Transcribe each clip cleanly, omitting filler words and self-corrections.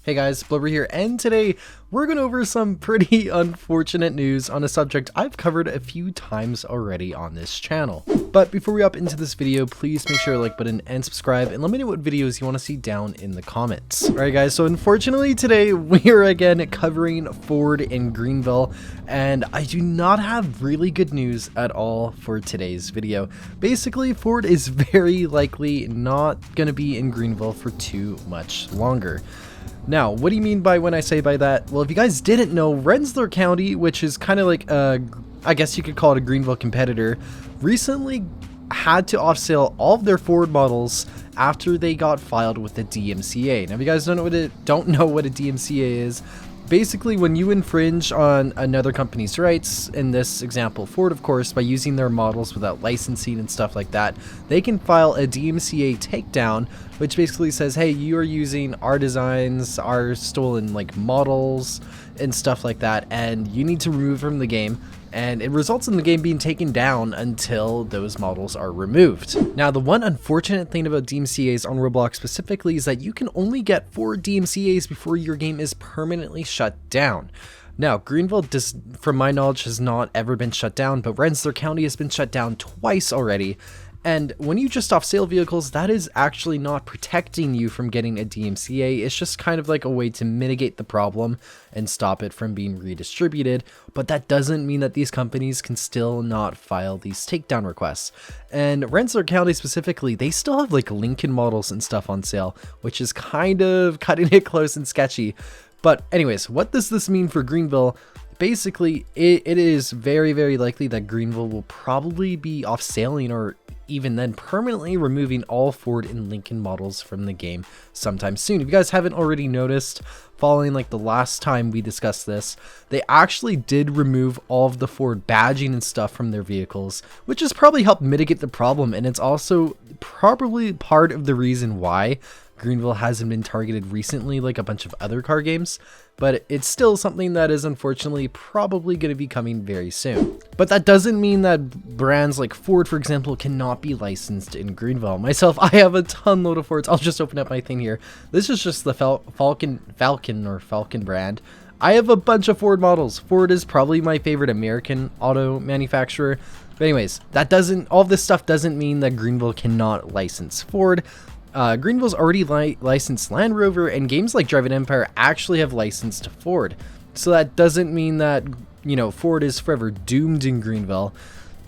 Hey guys, Blubber here, and today we're going over some pretty unfortunate news on a subject I've covered a few times already on this channel. But before we hop into this video, please make sure to like button and subscribe, and let me know what videos you want to see down in the comments. Alright guys, so unfortunately today we are again covering Ford in Greenville, and I do not have really good news at all for today's video. Basically, Ford is very likely not going to be in Greenville for too much longer. Now, what do you mean by when I say by that? Well, if you guys didn't know, Rensselaer County, which is kind of like I guess you could call it a Greenville competitor, recently had to off-sale all of their Ford models after they got filed with the DMCA. Now, if you guys don't know what a DMCA is, basically when you infringe on another company's rights, in this example Ford of course, by using their models without licensing and stuff like that, they can file a DMCA takedown, which basically says, hey, you are using our designs, our stolen like models and stuff like that, and you need to remove from the game. And it results in the game being taken down until those models are removed. Now, the one unfortunate thing about DMCAs on Roblox specifically is that you can only get 4 DMCAs before your game is permanently shut down. Now, Greenville, from my knowledge, has not ever been shut down, but Rensselaer County has been shut down twice already. And when you just off-sale vehicles, that is actually not protecting you from getting a DMCA. It's just kind of like a way to mitigate the problem and stop it from being redistributed. But that doesn't mean that these companies can still not file these takedown requests. And Rensselaer County specifically, they still have like Lincoln models and stuff on sale, which is kind of cutting it close and sketchy. But anyways, what does this mean for Greenville? Basically, it is very, very likely that Greenville will probably be off-saling or even then permanently removing all Ford and Lincoln models from the game sometime soon. If you guys haven't already noticed, following like the last time we discussed this, they actually did remove all of the Ford badging and stuff from their vehicles, which has probably helped mitigate the problem, and it's also probably part of the reason why Greenville hasn't been targeted recently like a bunch of other car games, but it's still something that is unfortunately probably going to be coming very soon. But that doesn't mean that brands like Ford, for example, cannot be licensed in Greenville. Myself, I have a ton load of Fords. I'll just open up my thing here. This is just the Falcon brand. I have a bunch of Ford models. Ford is probably my favorite American auto manufacturer. But anyways, all this stuff doesn't mean that Greenville cannot license Ford. Greenville's already licensed Land Rover, and games like Drive Empire actually have licensed Ford. So that doesn't mean that, Ford is forever doomed in Greenville.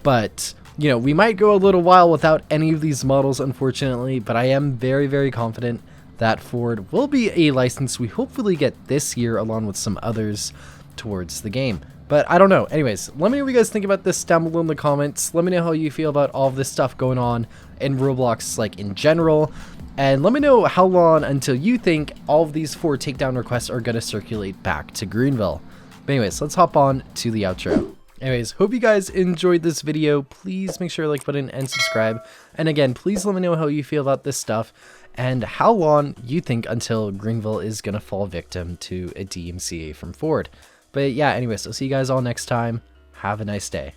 But, we might go a little while without any of these models, unfortunately, but I am very, very confident that Ford will be a license we hopefully get this year, along with some others towards the game. But I don't know. Anyways, let me know what you guys think about this down below in the comments. Let me know how you feel about all of this stuff going on in Roblox, like in general. And let me know how long until you think all of these 4 takedown requests are going to circulate back to Greenville. But anyways, let's hop on to the outro. Anyways, hope you guys enjoyed this video. Please make sure to like button and subscribe. And again, please let me know how you feel about this stuff and how long you think until Greenville is going to fall victim to a DMCA from Ford. But yeah, anyways, I'll see you guys all next time. Have a nice day.